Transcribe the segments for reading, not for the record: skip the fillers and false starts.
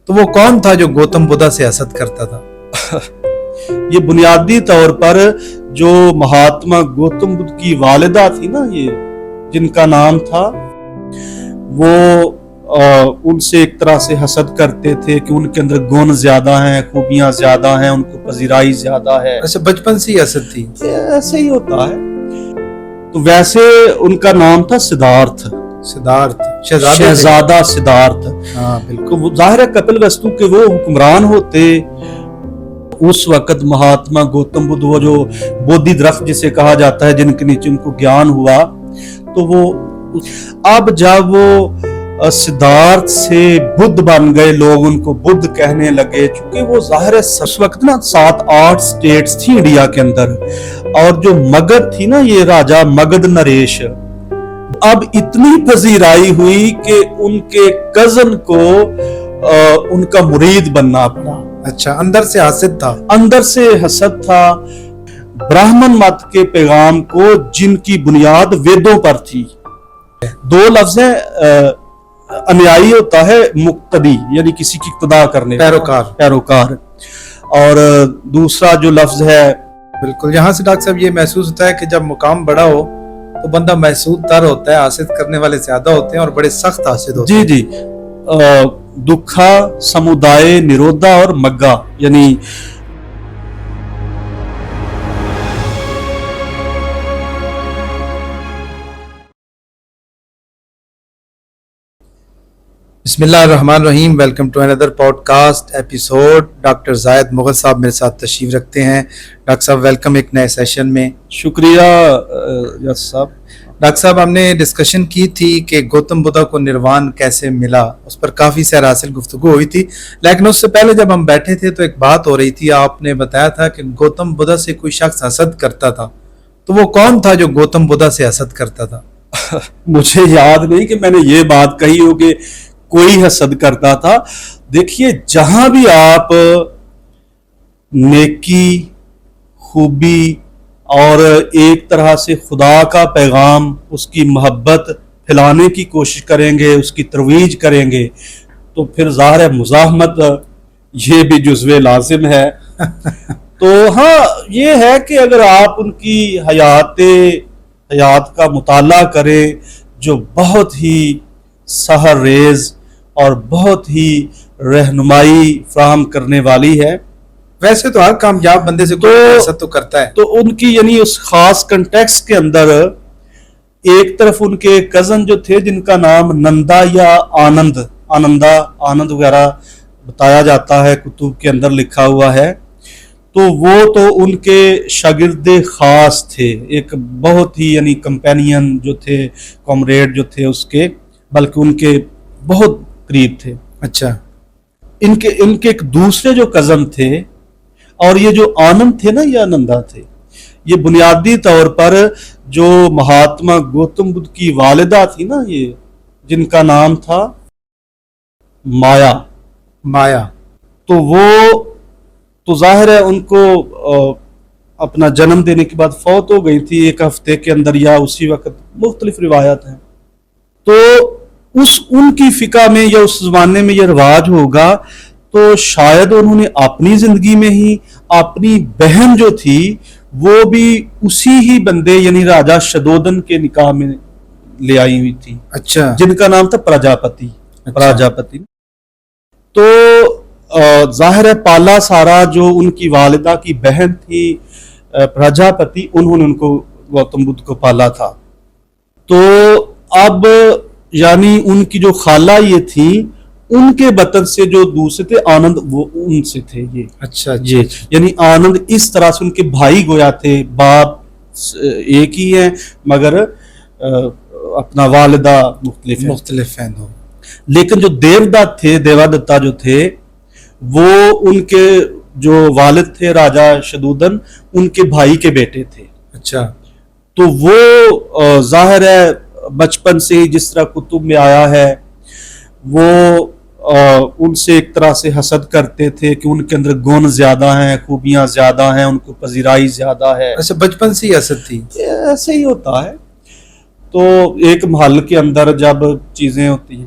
تو وہ کون تھا جو گوتم بدھا سے حسد کرتا تھا؟ یہ بنیادی طور پر جو مہاتما گوتم بدھ کی والدہ تھی نا، یہ جن کا نام تھا، وہ ان سے ایک طرح سے حسد کرتے تھے کہ ان کے اندر گن زیادہ ہیں، خوبیاں زیادہ ہیں، ان کو پذیرائی زیادہ ہے۔ ایسے بچپن سے ہی حسد تھی؟ ایسے ہی ہوتا ہے۔ تو ویسے ان کا نام تھا سدھارتھ، شہزادہ سدھارتھ۔ ہاں بالکل۔ تو ظاہر ہے کپل وستو کے وہ حکمران ہوتے اس وقت۔ مہاتما گوتم بدھ، وہ جو بودھی درخت جسے کہا جاتا ہے، جن کے نیچے ان کو گیان ہوا، تو وہ اب جب وہ سدھارتھ سے بدھ بن گئے، لوگ ان کو بدھ کہنے لگے، چونکہ وہ ظاہر ہے اس وقت نا 7-8 سٹیٹس تھی انڈیا کے اندر، اور جو مگدھ تھی نا، یہ راجا مگدھ نریش، اب اتنی پذیرائی ہوئی کہ ان کے کزن کو ان کا مرید بننا پڑا۔ اچھا، اندر سے حسد تھا؟ اندر سے حسد تھا۔ براہمن مت کے پیغام کو، جن کی بنیاد ویدوں پر تھی۔ 2 لفظ ہیں، انیائی ہوتا ہے مقتدی، یعنی کسی کی اقتداء کرنے، پیروکار، اور دوسرا جو لفظ ہے، بالکل، یہاں سے ڈاکٹر صاحب یہ محسوس ہوتا ہے کہ جب مقام بڑا ہو تو بندہ محسود تر ہوتا ہے، حاسد کرنے والے زیادہ ہوتے ہیں اور بڑے سخت حاسد ہوتے ہیں۔ جی دکھا سمودائے نرودھا اور مگا، یعنی بسم اللہ الرحمن الرحیم۔ ویلکم ٹو اندر podcast episode. Doctor Zahid Mughal sahab میرے ساتھ تشریف رکھتے ہیں۔ ڈاکٹر صاحب ویلکم ایک نئے سیشن میں۔ شکریہ یس صاحب۔ ڈاکٹر صاحب، ہم نے ڈسکشن کی تھی کہ گوتم بدھا کو نروان کیسے ملا، اس پر کافی سراسر گفتگو ہوئی تھی، لیکن اس سے پہلے جب ہم بیٹھے تھے تو ایک بات ہو رہی تھی۔ آپ نے بتایا تھا کہ گوتم بدھا سے کوئی شخص حسد کرتا تھا، تو وہ کون تھا جو گوتم بدھا سے حسد کرتا تھا؟ مجھے یاد نہیں کہ میں نے یہ بات کہی ہو کہ کوئی حسد کرتا تھا۔ دیکھیے، جہاں بھی آپ نیکی، خوبی اور ایک طرح سے خدا کا پیغام، اس کی محبت پھیلانے کی کوشش کریں گے، اس کی ترویج کریں گے، تو پھر ظاہر ہے مزاحمت یہ بھی جزو لازم ہے۔ تو ہاں، یہ ہے کہ اگر آپ ان کی حیات کا مطالعہ کریں، جو بہت ہی سحر ریز اور بہت ہی رہنمائی فراہم کرنے والی ہے۔ ویسے تو ہر کامیاب بندے سے کوئی حسد تو کرتا ہے، تو ان کی یعنی اس خاص کنٹیکس کے اندر ایک طرف ان کے کزن جو تھے، جن کا نام نندا یا آنند وغیرہ بتایا جاتا ہے، کتب کے اندر لکھا ہوا ہے، تو وہ تو ان کے شاگرد خاص تھے، ایک بہت ہی یعنی کمپینین جو تھے، کامریڈ جو تھے اس کے، بلکہ ان کے بہت قریب تھے۔ اچھا، ان کے ایک دوسرے جو کزن تھے، اور یہ جو آنند تھے نا، یہ آنندا تھے، یہ بنیادی طور پر جو مہاتما گوتم بدھ کی والدہ تھی نا، یہ جن کا نام تھا مایا، تو وہ تو ظاہر ہے ان کو اپنا جنم دینے کے بعد فوت ہو گئی تھی 1 ہفتے کے اندر یا اسی وقت، مختلف روایات ہیں۔ تو ان کی فقہ میں یا اس زمانے میں یہ رواج ہوگا، تو شاید انہوں نے اپنی زندگی میں ہی اپنی بہن جو تھی وہ بھی اسی ہی بندے یعنی راجا شدودن کے نکاح میں لے آئی ہوئی تھی۔ اچھا، جن کا نام تھا پراجاپتی۔ تو ظاہر ہے پالا سارا جو ان کی والدہ کی بہن تھی پراجاپتی، انہوں نے ان کو گوتم بدھ کو پالا تھا۔ تو اب یعنی ان کی جو خالہ یہ تھی، ان کے بطن سے جو دوسرے تھے آنند، وہ ان سے تھے یہ۔ اچھا، یعنی آنند اس طرح سے ان کے بھائی گویا تھے، باپ ایک ہی ہیں مگر اپنا والدہ مختلف ہیں۔ لیکن جو دیودتا جو تھے، وہ ان کے جو والد تھے راجا شدودن، ان کے بھائی کے بیٹے تھے۔ اچھا، تو وہ ظاہر ہے بچپن سے ہی جس طرح کتب میں آیا ہے، وہ ان سے ایک طرح سے حسد کرتے تھے کہ ان کے اندر گن زیادہ ہیں، خوبیاں زیادہ ہیں، ان کو پذیرائی زیادہ ہے۔ ایسے بچپن سے ہی حسد تھی؟ ایسے ہی ہوتا ہے۔ تو ایک محل کے اندر جب چیزیں ہوتی ہیں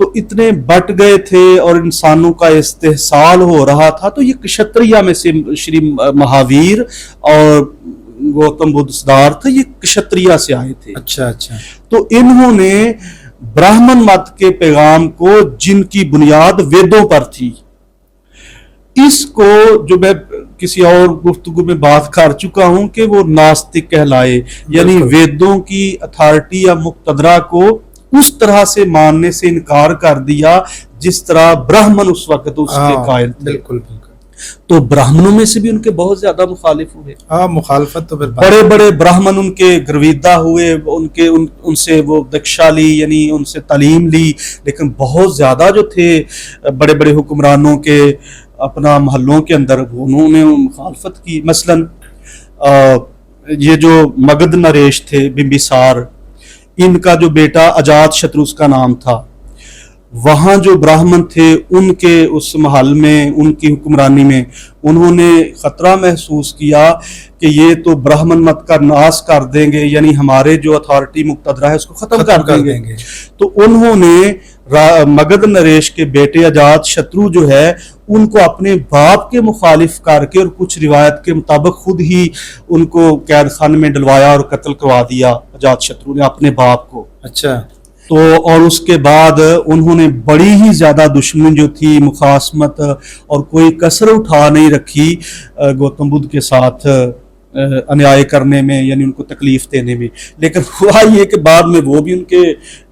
تو اتنے بٹ گئے تھے اور انسانوں کا استحصال ہو رہا تھا. تو یہ کشتریہ میں سے شری مہاویر اور گوتم بدھ سدھارتھ یہ کشتریہ سے آئے تھے. اچھا اچھا. تو انہوں نے براہمن مت کے پیغام کو، جن کی بنیاد ویدوں پر تھی، اس کو جو میں کسی اور گفتگو میں بات کر چکا ہوں کہ وہ ناستک کہلائے، یعنی ویدوں کی اتھارٹی یا مقتدرہ کو اس طرح سے ماننے سے انکار کر دیا جس طرح براہمن اس وقت اس کے قائل تھے. بالکل بالکل. تو براہمنوں میں سے بھی ان کے بہت زیادہ مخالف ہوئے. مخالفت تو بڑے بڑے براہمن ان کے گرویدہ ہوئے، ان سے وہ دکشا لی، یعنی ان سے تعلیم لی، لیکن بہت زیادہ جو تھے بڑے بڑے حکمرانوں کے اپنا محلوں کے اندر انہوں نے مخالفت کی. مثلا یہ جو مگدھ نریش تھے بمبیسار، ان کا جو بیٹا اجات شترو اس کا نام تھا، وہاں جو براہمن تھے ان کے اس محل میں، ان کی حکمرانی میں انہوں نے خطرہ محسوس کیا کہ یہ تو براہمن مت کا ناس کر دیں گے، یعنی ہمارے جو اتھارٹی مقتدرہ ہے اس کو ختم کر دیں گے. تو انہوں نے مگدھ نریش کے بیٹے اجات شترو جو ہے ان کو اپنے باپ کے مخالف کر کے اور کچھ روایت کے مطابق خود ہی ان کو قید خانے میں ڈلوایا اور قتل کروا دیا اجات شترو نے اپنے باپ کو. اچھا. تو اور اس کے بعد انہوں نے بڑی ہی زیادہ دشمنی جو تھی، مخاصمت، اور کوئی کسر اٹھا نہیں رکھی گوتم بدھ کے ساتھ انیائے کرنے میں، یعنی ان کو تکلیف دینے میں. لیکن ہوا یہ کہ بعد میں وہ بھی ان کے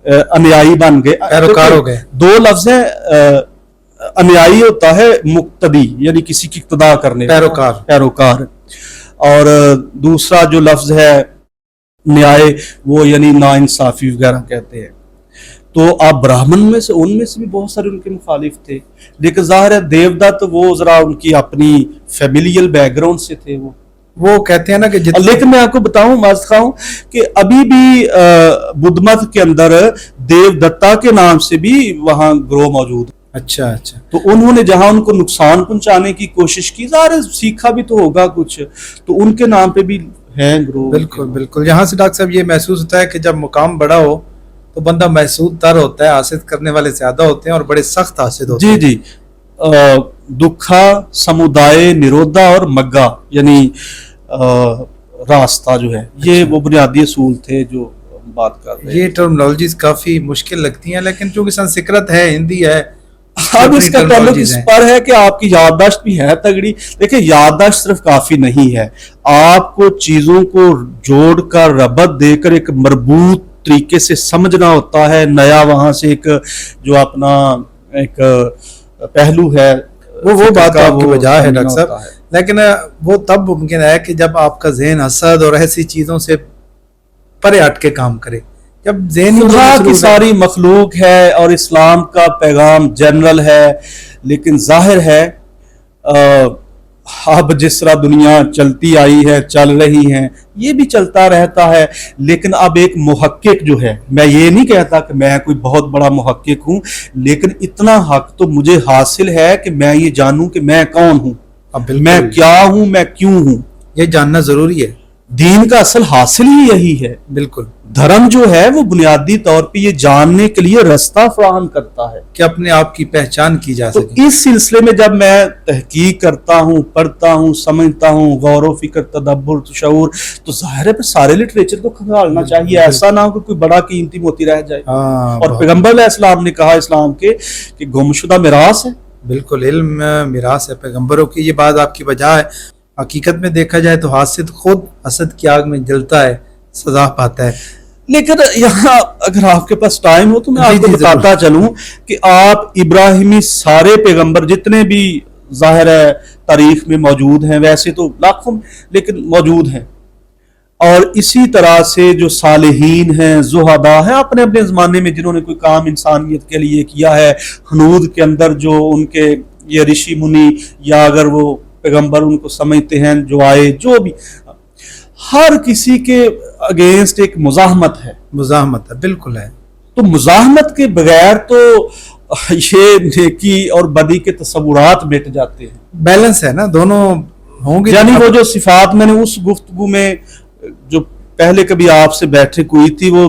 انیائی بن گئے، پیروکار ہو گئے. دو لفظ ہیں، انیائی ہوتا ہے مقتدی، یعنی کسی کی اقتداء کرنے، پیروکار، اور دوسرا جو لفظ ہے نیائے، وہ یعنی نا انصافی وغیرہ کہتے ہیں. تو آپ براہمن میں سے، ان میں سے بھی بہت سارے ان کے مخالف تھے. لیکن ظاہر ہے دیو دت وہ ذرا ان کی اپنی فیملیل بیک گراؤنڈ سے تھے، وہ کہتے ہیں نا کہ لیکن میں آپ کو بتاؤں ہوں کہ ابھی بھی بدھ مت کے اندر دیو دتا کے نام سے بھی وہاں گروہ موجود ہے. اچھا اچھا. تو انہوں نے جہاں ان کو نقصان پہنچانے کی کوشش کی، ظاہر سیکھا بھی تو ہوگا کچھ، تو ان کے نام پہ بھی ہیں گروہ. بالکل بالکل. یہاں سے ڈاکٹر صاحب یہ محسوس ہوتا ہے کہ جب مقام بڑا ہو تو بندہ محسود تر ہوتا ہے، حاسد کرنے والے زیادہ ہوتے ہیں اور بڑے سخت حاسد ہوتے ہیں. جی. دکھا سمودائے نرودھا اور مگا، یعنی راستہ جو ہے، یہ وہ بنیادی اصول تھے جو بات کر رہے ہیں. یہ ٹرمنالوجیز کافی مشکل لگتی ہیں، لیکن چونکہ سنسکرت ہے، ہندی ہے، اب اس کا تعلق اس پر ہے کہ آپ کی یادداشت بھی ہے تگڑی. دیکھیں یادداشت صرف کافی نہیں ہے، آپ کو چیزوں کو جوڑ کر ربط دے کر ایک مربوط طریقے سے سمجھنا ہوتا ہے. نیا وہاں سے ایک جو اپنا ایک پہلو ہے وہ بات آپ کی وجہ ہے ڈاکٹر صاحب. لیکن وہ تب ممکن ہے کہ جب آپ کا ذہن حسد اور ایسی چیزوں سے پرے ہٹ کے کام کرے. جب ذہن خدا کی ساری مخلوق ہے اور اسلام کا پیغام جنرل ہے، لیکن ظاہر ہے اب جس طرح دنیا چلتی آئی ہے، چل رہی ہے، یہ بھی چلتا رہتا ہے. لیکن اب ایک محقق جو ہے، میں یہ نہیں کہتا کہ میں کوئی بہت بڑا محقق ہوں، لیکن اتنا حق تو مجھے حاصل ہے کہ میں یہ جانوں کہ میں کون ہوں، میں کیا ہوں، میں کیوں ہوں. یہ جاننا ضروری ہے. دین کا اصل حاصل ہی یہی ہے. بالکل. دھرم جو ہے وہ بنیادی طور پہ یہ جاننے کے لیے رستہ فراہم کرتا ہے کہ اپنے آپ کی پہچان کی جا سکے. تو اس سلسلے میں جب میں تحقیق کرتا ہوں، پڑھتا ہوں، سمجھتا ہوں، غور و فکر، تدبر، شعور، تو ظاہر ہے سارے لٹریچر کو کھنگالنا چاہیے. ایسا نہ ہو کہ کوئی بڑا قیمتی موتی رہ جائے. اور پیغمبر علیہ السلام نے کہا اسلام کے کہ گمشدہ میراث ہے. بالکل، علم میراث ہے پیغمبروں کی. یہ بات آپ کی وجہ ہے. حقیقت میں دیکھا جائے تو حاسد خود حسد کی آگ میں جلتا ہے، سزا پاتا ہے. لیکن یہاں اگر آپ کے پاس ٹائم ہو تو میں آپ کو بتاتا چلوں کہ آپ ابراہیمی سارے پیغمبر جتنے بھی ظاہر ہے تاریخ میں موجود ہیں، ویسے تو لاکھوں لیکن موجود ہیں، اور اسی طرح سے جو صالحین ہیں، زہداء ہیں اپنے اپنے زمانے میں جنہوں نے کوئی کام انسانیت کے لیے کیا ہے. ہنود کے اندر جو ان کے یہ رشی منی یا اگر وہ پیغمبر ان کو سمجھتے ہیں جو آئے، جو بھی، ہر کسی کے اگینسٹ ایک مزاحمت ہے. بالکل ہے. تو مزاحمت کے بغیر تو یہ نیکی اور بدی کے تصورات مٹ جاتے ہیں. بیلنس ہے نا، دونوں ہوں گے. یعنی وہ جو صفات میں نے اس گفتگو میں جو پہلے کبھی آپ سے بیٹھے ہوئی تھی، وہ